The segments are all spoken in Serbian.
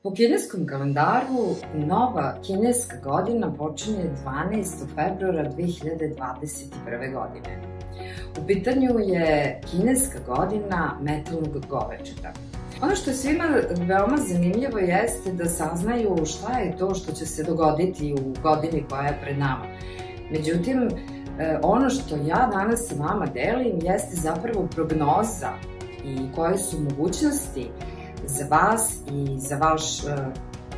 Po kineskom kalendaru, nova kineska godina počinje 12. februara 2021. godine. U pitanju je kineska godina metalnog govečeta. Ono što je svima veoma zanimljivo jeste da saznaju šta je to što će se dogoditi u godini koja je pred nama. Međutim, ono što ja danas sa vama delim jeste zapravo prognoza i koje su mogućnosti za vas i za vaš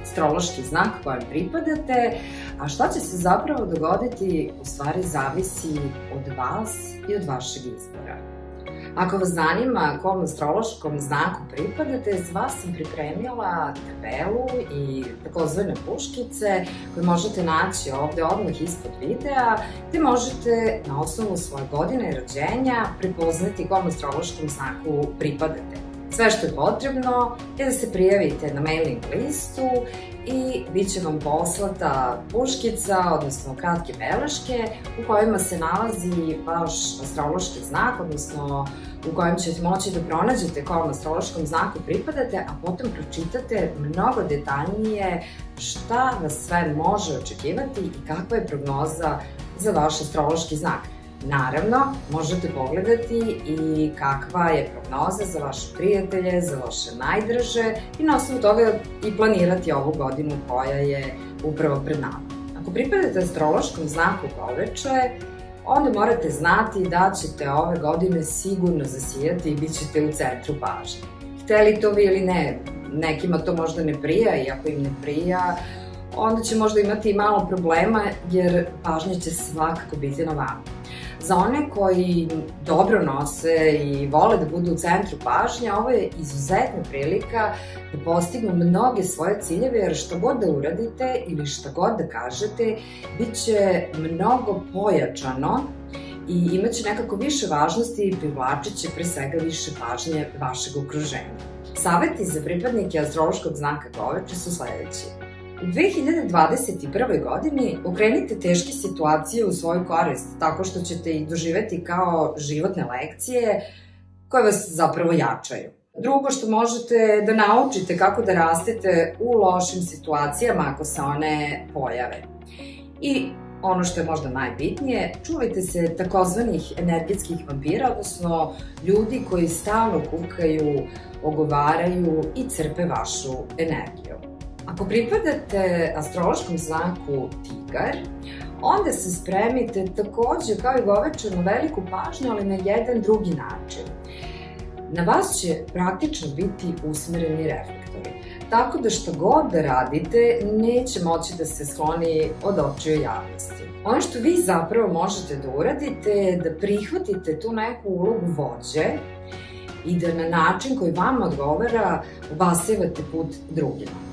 astrološki znak kojem pripadate, a šta će se zapravo dogoditi u stvari zavisi od vas i od vašeg izbora. Ako vas zanima kom astrološkom znaku pripadate, za vas sam pripremila tabelu i takozvane puškice koje možete naći ovde odmah ispod videa, gde možete na osnovu svoje godine rođenja prepoznati kom astrološkom znaku pripadate. Sve što je potrebno je da se prijavite na mailing listu i bit će vam poslata puškica, odnosno kratke beleške u kojima se nalazi vaš astrološki znak, odnosno u kojem ćete moći da pronađete kom astrološkom znaku pripadate, a potom pročitate mnogo detaljnije šta vas sve može očekivati i kakva je prognoza za vaš astrološki znak. Naravno, možete pogledati i kakva je prognoza za vaše prijatelje, za vaše najdraže i na osnovu toga i planirati ovu godinu koja je upravo pred nama. Ako pripadate astrološkom znaku Goveče, onda morate znati da ćete ove godine sigurno zasijati i bit ćete u centru pažnje. Hteli to vi ili ne, nekima to možda ne prija i ako im ne prija, onda će možda imati malo problema jer pažnja će svakako biti na vama. Za one koji dobro nose i vole da budu u centru pažnje, ovo je izuzetna prilika da postignu mnoge svoje ciljeve, jer šta god da uradite ili šta god da kažete, bit će mnogo pojačano i imaće nekako više važnosti i privlačit će pre svega više pažnje vašeg okruženja. Saveti za pripadnike astrološkog znaka Goveče su sledeći. U 2021. godini okrenite teške situacije u svoju korist, tako što ćete ih doživeti kao životne lekcije koje vas zapravo jačaju. Drugo što možete da naučite kako da rastete u lošim situacijama ako se one pojave. I ono što je možda najbitnije, čuvajte se takozvanih energetskih vampira, odnosno ljudi koji stalno kukaju, ogovaraju i crpe vašu energiju. Ako pripadate astrološkom znaku Tigar, onda se spremite takođe kao i Goveče na veliku pažnju, ali na jedan drugi način. Na vas će praktično biti usmereni reflektori, tako da šta god da radite neće moći da se skloni od očiju javnosti. Ono što vi zapravo možete da uradite je da prihvatite tu neku ulogu vođe i da na način koji vama odgovara obasjevate put drugima.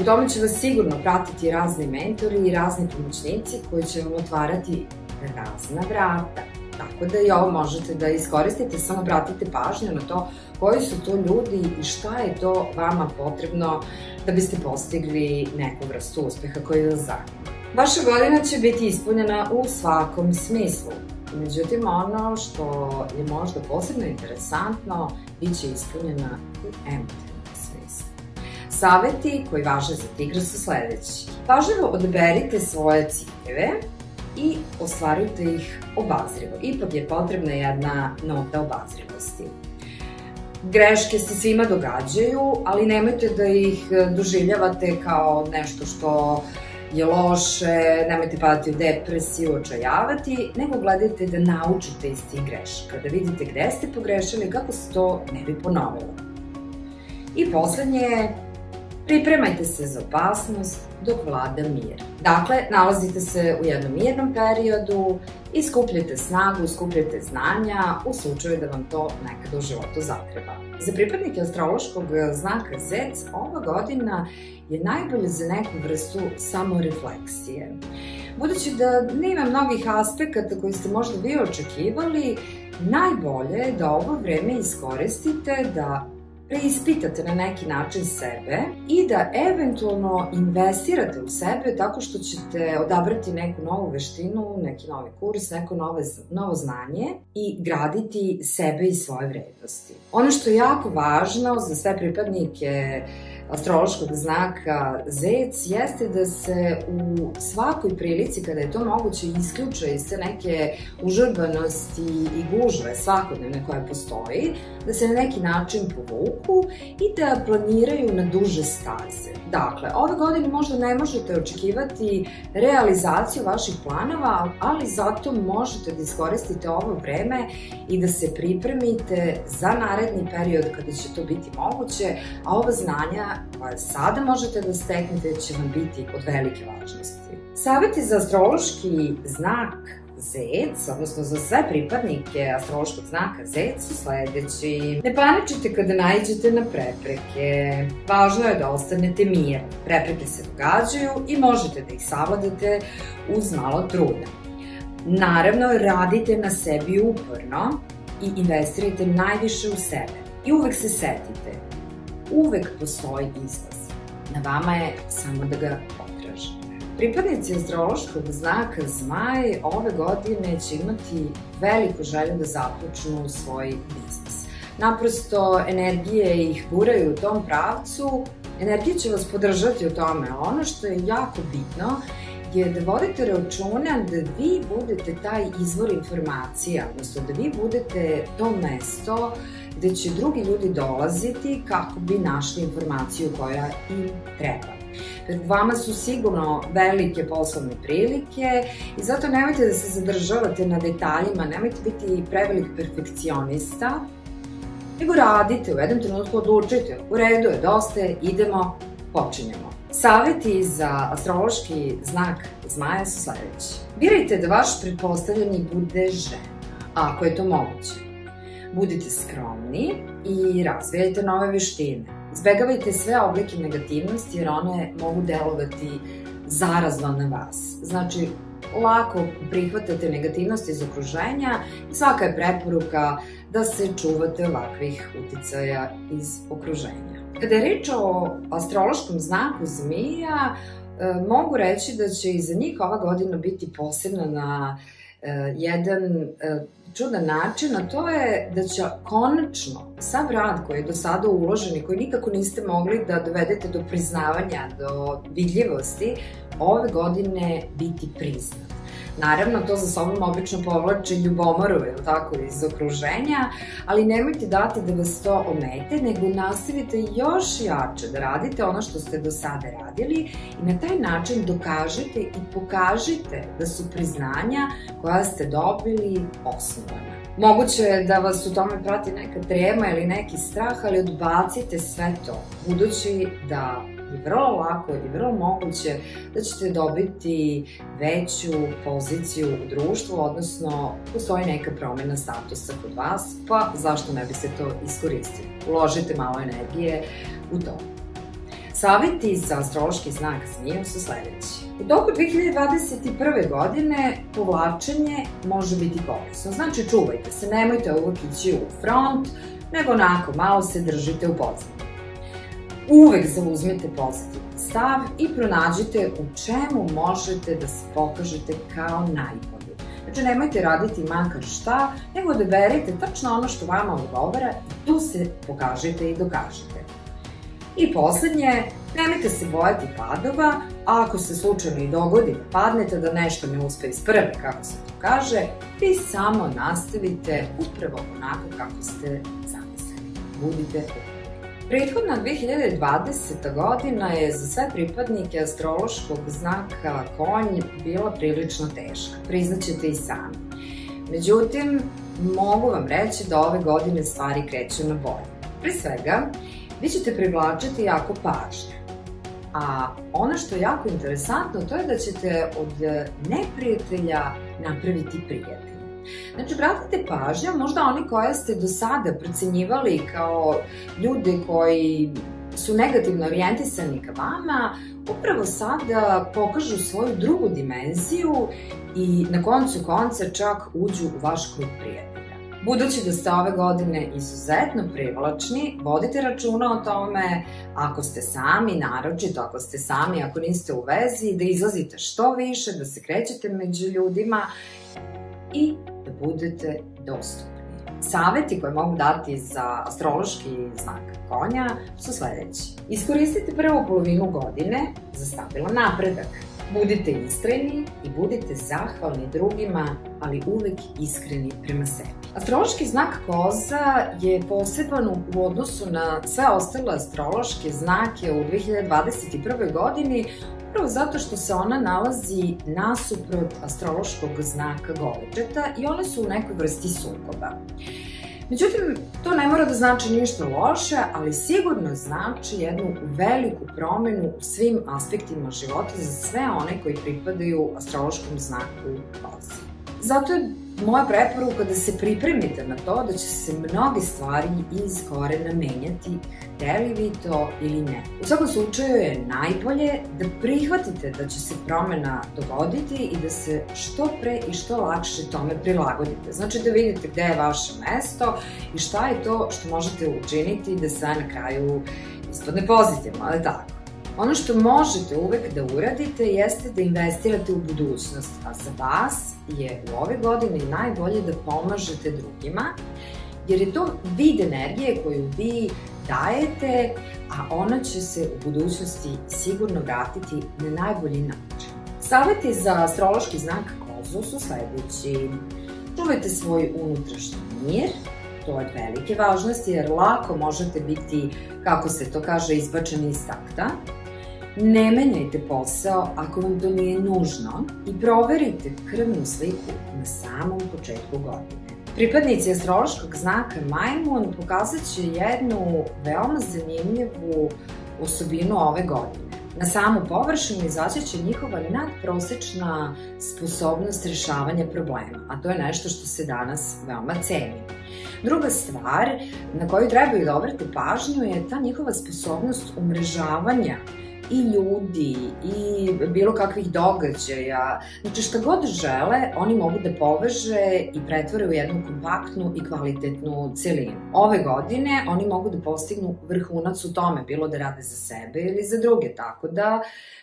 U tome će vas sigurno pratiti razni mentori i razni pomoćnici koji će vam otvarati razna vrata. Tako da i ovo možete da iskoristite, samo pratite pažnju na to koji su to ljudi i šta je to vama potrebno da biste postigli neku vrstu uspeha koji vas zanima. Vaša godina će biti ispunjena u svakom smislu. Međutim, ono što je možda posebno interesantno, bit će ispunjena u emotivnom smislu. Saveti koji važe za Tigra su sledeći. Pažljivo odaberite svoje ciljeve i ostvarujte ih obazrivo. Ipak je potrebna jedna nota obazrivosti. Greške se svima događaju, ali nemojte da ih doživljavate kao nešto što je loše, nemojte padati u depresiju, očajavati, nego gledajte da naučite iz tih grešaka, da vidite gde ste pogrešili, kako se to ne bi ponovilo. I poslednje, pripremajte se za opasnost dok vlada mir. Dakle, nalazite se u jednom mirnom periodu i skupljate snagu, skupljate znanja u slučaju da vam to nekada u životu zatreba. Za pripadnike astrološkog znaka Zec, ova godina je najbolja za neku vrstu samorefleksije. Budući da nema mnogih aspekata koji ste možda vi očekivali, najbolje je da ovo vreme iskoristite da preispitate na neki način sebe i da eventualno investirate u sebe tako što ćete odabrati neku novu veštinu, neki novi kurs, neko novo znanje i graditi sebe i svoje vrednosti. Ono što je jako važno za sve pripadnike astrološkog znaka Zec jeste da se u svakoj prilici kada je to moguće isključe iz te neke užurbanosti i gužve svakodnevne koja postoji, da se na neki način povuku i da planiraju na duže staze. Dakle, ove godine možda ne možete očekivati realizaciju vaših planova, ali zato možete da iskoristite ovo vreme i da se pripremite za naredni period kada će to biti moguće, a ova znanja koja sada možete da steknete će vam biti od velike važnosti. Saveti za astrološki znak Zec, odnosno za sve pripadnike astrološkog znaka Zec su sledeći. Ne paničite kada naiđete na prepreke. Važno je da ostanete mirni. Prepreke se događaju i možete da ih savladate uz malo truda. Naravno, radite na sebi uporno i investirajte najviše u sebe. I uvek se setite, uvek postoji izlaz. Na vama je samo da ga potražite. Pripadnici astrološkog znaka Zmaj ove godine će imati veliku želju da započnu svoj biznis. Naprosto, energije ih guraju u tom pravcu, energije će vas podržati u tome. Ono što je jako bitno je da vodite računa da vi budete taj izvor informacija, odnosno da vi budete to mesto gde će drugi ljudi dolaziti kako bi našli informaciju koja im treba. Pred vama su sigurno velike poslovne prilike i zato nemojte da se zadržavate na detaljima, nemojte biti prevelik perfekcionista, nego radite, u jednom trenutku odlučite, u redu je, dosta je, idemo, počinjemo. Saveti za astrološki znak Zmaja su sledeći. Birajte da vaš pretpostavljeni bude žena, ako je to moguće. Budite skromni i razvijajte nove veštine. Izbegavajte sve oblike negativnosti jer one mogu delovati zarazno na vas. Znači, lako prihvatate negativnosti iz okruženja i svaka je preporuka da se čuvate ovakvih uticaja iz okruženja. Kada je reč o astrološkom znaku Zmija, mogu reći da će i za njih ova godina biti posebna na jedan čudan način, a to je da će konačno sav rad koji je do sada uložen i koji nikako niste mogli da dovedete do priznavanja, do vidljivosti, ove godine biti priznat. Naravno, to za sobom obično povlači ljubomoru, tako, iz okruženja, ali nemojte dati da vas to omete, nego nastavite još jače da radite ono što ste do sada radili i na taj način dokažite i pokažite da su priznanja koja ste dobili osnovana. Moguće je da vas u tome prati neka trema ili neki strah, ali odbacite sve to, budući da je vrlo lako i vrlo moguće da ćete dobiti veću poziciju u društvu, odnosno postoji neka promena statusa kod vas, pa zašto ne biste to iskoristili? Uložite malo energije u to. Saveti za astrološki znak Zmije su sledeći. U toku 2021. godine povlačenje može biti korisno, znači čuvajte se, nemojte uvek ići u front, nego onako malo se držite u pozadini. Uvek zauzmite pozitivan stav i pronađite u čemu možete da se pokažete kao najbolji. Znači, nemojte raditi makar šta, nego odaberite tačno ono što vama odgovara i tu se pokažite i dokažete. I poslednje, nemojte se bojati padova, a ako se slučajno i dogodi da padnete, da nešto ne uspe iz prve, kako se to kaže, vi samo nastavite upravo onako kako ste zamislili. Budite upravo. Prethodna 2020. godina je za sve pripadnike astrološkog znaka Konj bila prilično teška, priznaćete i sami. Međutim, mogu vam reći da ove godine stvari kreću na bolje. Pre svega, vi ćete privlačiti jako pažnje. A ono što je jako interesantno, to je da ćete od neprijatelja napraviti prijatelja. Znači, vratite pažnju, možda oni koje ste do sada procenjivali kao ljude koji su negativno orijentisani ka vama, upravo sada pokažu svoju drugu dimenziju i na koncu konca čak uđu u vaš klub prijatelja. Budući da ste ove godine izuzetno privlačni, vodite računa o tome, ako ste sami, naročito ako ste sami, ako niste u vezi, da izlazite što više, da se krećete među ljudima i da budete dostupni. Saveti koje mogu dati za astrološki znak konja su sledeći. Iskoristite prvu polovinu godine za stabilan napredak. Budite istrajni i budite zahvalni drugima, ali uvek iskreni prema sebi. Astrološki znak koza je poseban u odnosu na sve ostale astrološke znake u 2021. godini, upravo zato što se ona nalazi nasuprot astrološkog znaka Golečeta i one su u nekoj vrsti sukoba. Međutim, to ne mora da znači ništa loše, ali sigurno znači jednu veliku promenu u svim aspektima života za sve one koji pripadaju astrološkom znaku koze. Zato je moja preporuka da se pripremite na to da će se mnoge stvari iz korena menjati, hteli vi to ili ne. U svakom slučaju je najbolje da prihvatite da će se promena dogoditi i da se što pre i što lakše tome prilagodite. Znači da vidite gde je vaše mesto i šta je to što možete učiniti da sve na kraju ispadne pozitivno, ali tako. Ono što možete uvek da uradite jeste da investirate u budućnost, a za vas je u ove godine najbolje da pomažete drugima, jer je to vid energije koju vi dajete, a ona će se u budućnosti sigurno vratiti na najbolji način. Saveti za astrološki znak kozu su sledeći. Čuvajte svoj unutrašnji mir, to je od velike važnosti jer lako možete biti, kako se to kaže, izbačeni iz takta. Ne menjajte posao ako vam to nije nužno i proverite krvnu sliku na samom početku godine. Pripadnici astrološkog znaka Majmun pokazat će jednu veoma zanimljivu osobinu ove godine. Na samu površinu izaći će njihova nadprosečna sposobnost rešavanja problema, a to je nešto što se danas veoma ceni. Druga stvar na koju trebaju da obrate pažnju je ta njihova sposobnost umrežavanja i ljudi i bilo kakvih događaja. Znači šta god žele, oni mogu da poveže i pretvore u jednu kompaktnu i kvalitetnu celinu. Ove godine oni mogu da postignu vrhunac u tome, bilo da rade za sebe ili za druge, tako da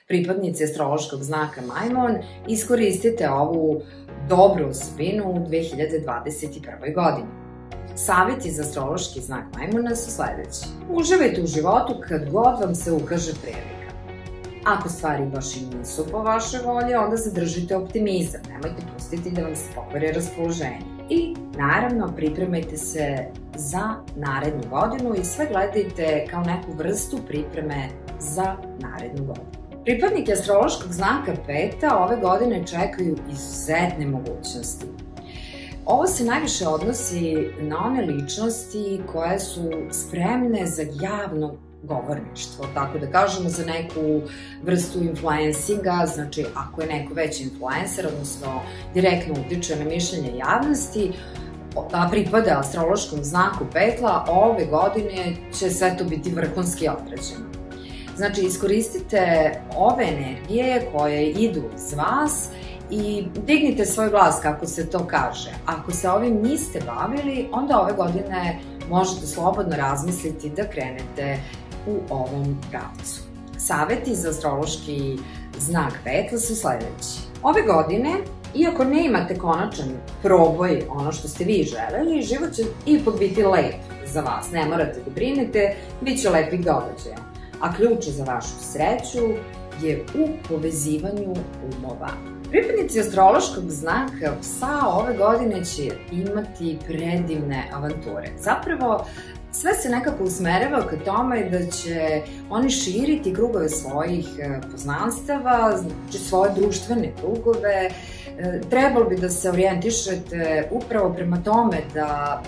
pripadnici astrološkog znaka Majmun iskoristite ovu dobru osobinu u 2021. godini. Saveti za astrološki znak Majmuna su sledeći. Uživajte u životu kad god vam se ukaže prilika. Ako stvari baš i nisu po vašoj volji, onda zadržite optimizam, nemojte pustiti da vam se pokvari raspoloženje. I naravno pripremajte se za narednu godinu i sve gledajte kao neku vrstu pripreme za narednu godinu. Pripadnike astrološkog znaka Peta ove godine čekaju izuzetne mogućnosti. Ovo se najviše odnosi na one ličnosti koje su spremne za javno govorništvo, tako da kažemo, za neku vrstu influencinga, znači ako je neko već influencer, odnosno direktno utiče na mišljenje javnosti, a pripada astrološkom znaku Petla, ove godine će sve to biti vrhunski odrađeno. Znači, iskoristite ove energije koje idu iz vas i dignite svoj glas, kako se to kaže. Ako se ovim niste bavili, onda ove godine možete slobodno razmisliti da krenete u ovom pravcu. Saveti za astrološki znak Petla su sledeći. Ove godine, iako ne imate konačan proboj ono što ste vi želeli, život će ipak biti lep za vas. Ne morate da brinete, bit će lepih događaja. A ključ za vašu sreću je u povezivanju umova. Pripadnici astrološkog znaka Psa ove godine će imati predivne avanture. Zapravo, sve se nekako usmerava ka tome da će oni širiti krugove svojih poznanstava, znači svoje društvene krugove. Trebalo bi da se orijentišete upravo prema tome da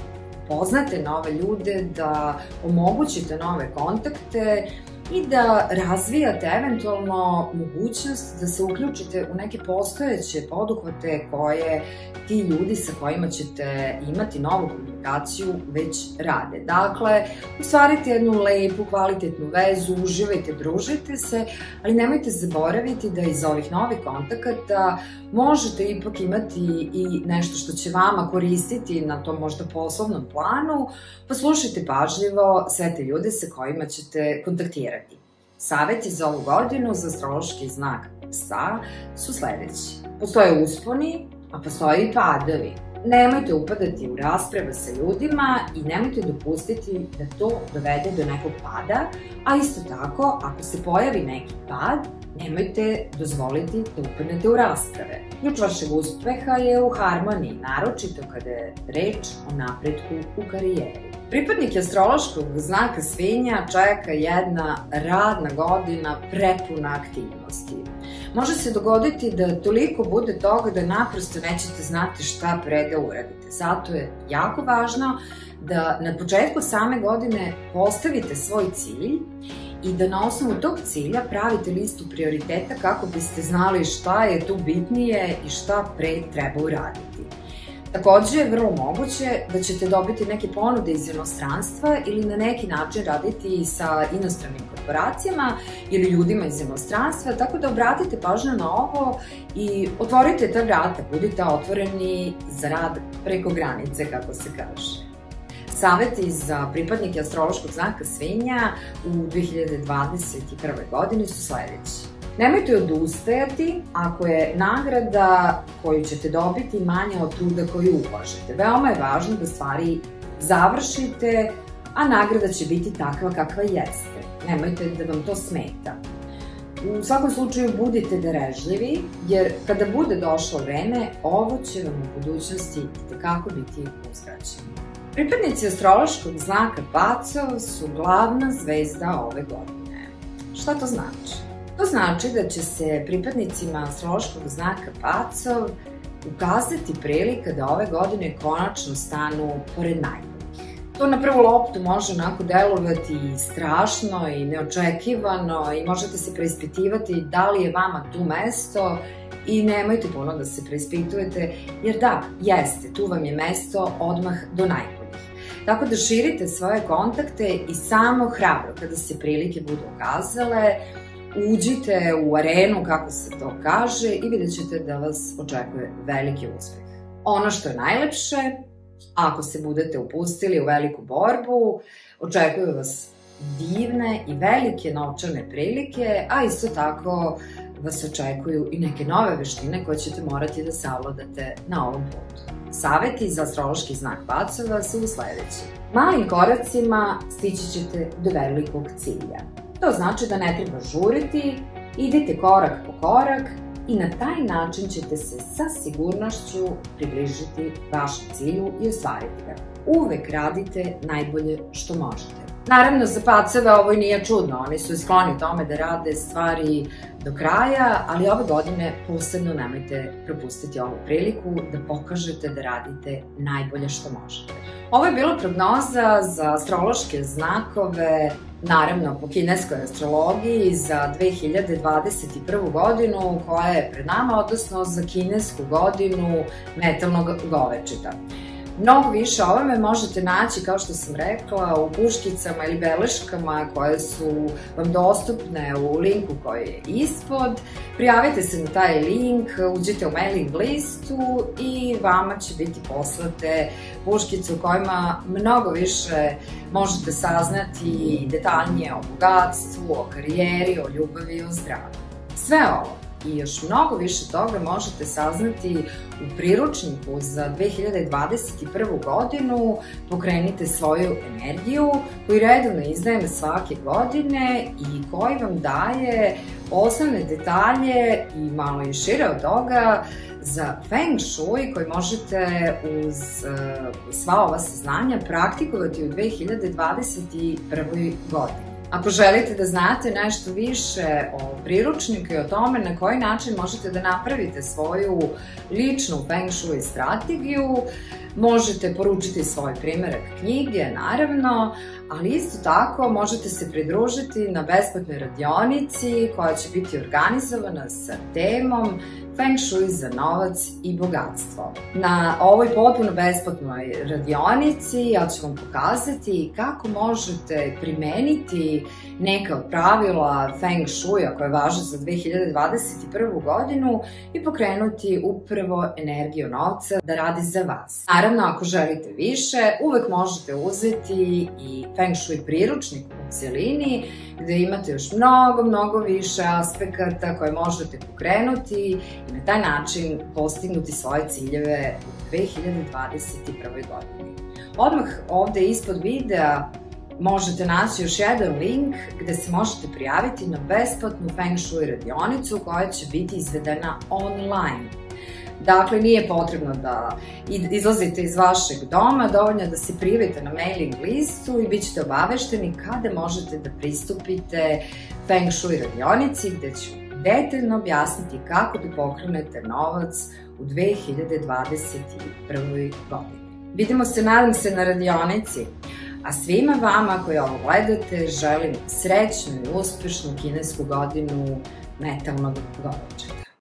poznate nove ljude, da omogućite nove kontakte i da razvijate eventualno mogućnost da se uključite u neke postojeće poduhvate koje ti ljudi sa kojima ćete imati novu komunikaciju već rade. Dakle, ostvarite jednu lepu, kvalitetnu vezu, uživajte, družite se, ali nemojte zaboraviti da iz ovih novih kontakata možete ipak imati i nešto što će vama koristiti na tom možda poslovnom planu. Poslušajte pažljivo sve te ljude sa kojima ćete kontaktirati. Saveti za ovu godinu za astrološki znak Psa su sledeći. Postoje usponi, a postoje i padovi. Nemojte upadati u rasprave sa ljudima i nemojte dopustiti da to dovede do nekog pada, a isto tako, ako se pojavi neki pad, nemojte dozvoliti da upadnete u rasprave. Ključ vašeg uspeha je u harmoniji, naročito kada je reč o napretku u karijeri. Pripadnike astrološkog znaka svinja čeka jedna radna godina prepuna aktivnosti. Može se dogoditi da toliko bude toga da naprosto nećete znati šta pre da uradite. Zato je jako važno da na početku same godine postavite svoj cilj i da na osnovu tog cilja pravite listu prioriteta kako biste znali šta je tu bitnije i šta pre treba uraditi. Takođe je vrlo moguće da ćete dobiti neke ponude iz inostranstva ili na neki način raditi sa inostranim korporacijama ili ljudima iz inostranstva, tako da obratite pažnju na ovo i otvorite ta vrata, budite otvoreni za rad preko granice, kako se kaže. Saveti za pripadnike astrološkog znaka svinja u 2021. godini su sledeći. Nemojte odustajati ako je nagrada koju ćete dobiti manja od truda koju ulažete. Veoma je važno da stvari završite, a nagrada će biti takva kakva jeste. Nemojte da vam to smeta. U svakom slučaju budite darežljivi, jer kada bude došlo vreme, ovo će vam u budućnosti itekako biti uskraćeno. Pripadnici astrološkog znaka Pacov su glavna zvezda ove godine. Šta to znači? To znači da će se pripadnicima astrološkog znaka Pacov ukazati prilika da ove godine konačno stanu pored najboljih. To na prvu loptu može onako delovati strašno i neočekivano i možete se preispitivati da li je vama tu mesto i nemojte puno da se preispitujete, jer da, jeste, tu vam je mesto odmah do najboljih. Tako da širite svoje kontakte i samo hrabro kada se prilike budu ukazale, uđite u arenu, kako se to kaže, i vidjet ćete da vas očekuje veliki uspeh. Ono što je najlepše, ako se budete upustili u veliku borbu, očekuju vas divne i velike novčane prilike, a isto tako vas očekuju i neke nove veštine koje ćete morati da savladate na ovom putu. Saveti za astrološki znak Pacova su sledeći. Malim koracima stići ćete do velikog cilja. To znači da ne treba žuriti, idite korak po korak i na taj način ćete se sa sigurnošću približiti vašem cilju i ostvariti ga. Uvek radite najbolje što možete. Naravno, za Pacove ovo i nije čudno, oni su skloni tome da rade stvari do kraja, ali ove godine posebno nemojte propustiti ovu priliku da pokažete da radite najbolje što možete. Ovo je bila prognoza za astrološke znakove, naravno po kineskoj astrologiji za 2021. godinu koja je pred nama, odnosno za kinesku godinu metalnog govečeta. Mnogo više o ovome možete naći, kao što sam rekla, u puškicama ili beleškama koje su vam dostupne u linku koji je ispod. Prijavite se na taj link, uđite u mailing listu i vama će biti poslate puškice u kojima mnogo više možete saznati detaljnije o bogatstvu, o karijeri, o ljubavi i o zdravlju. Sve ovo i još mnogo više toga možete saznati u priručniku za 2021. godinu Pokrenite svoju energiju, koji redovno izdajem svake godine i koji vam daje osnovne detalje i malo i šire od toga za Feng Shui koji možete uz sva ova saznanja praktikovati u 2021. godini. Ako želite da znate nešto više o priručniku i o tome na koji način možete da napravite svoju ličnu Feng Shui strategiju, možete poručiti svoj primerak knjige, naravno, ali isto tako možete se pridružiti na besplatnoj radionici koja će biti organizovana sa temom Feng Shui za novac i bogatstvo. Na ovoj potpuno besplatnoj radionici ja ću vam pokazati kako možete primeniti neka od pravila Feng Shuia koje važe za 2021. godinu i pokrenuti upravo energiju novca da radi za vas. Naravno, ako želite više, uvek možete uzeti i Feng Shui priručnik u celini gde imate još mnogo više aspekata koje možete pokrenuti i na taj način postignuti svoje ciljeve u 2021. godini. Odmah ovde ispod videa možete naći još jedan link gde se možete prijaviti na besplatnu Feng Shui radionicu koja će biti izvedena online. Dakle, nije potrebno da izlazite iz vašeg doma, dovoljno da se prijavite na mailing listu i bit ćete obavešteni kada možete da pristupite Feng Shui radionici gde ću detaljno objasniti kako da pokrenete novac u 2021. godini. Vidimo se, nadam se, na radionici. A svima vama koji ovo gledate želim srećnu i uspešnu kinesku godinu metalnog goroča.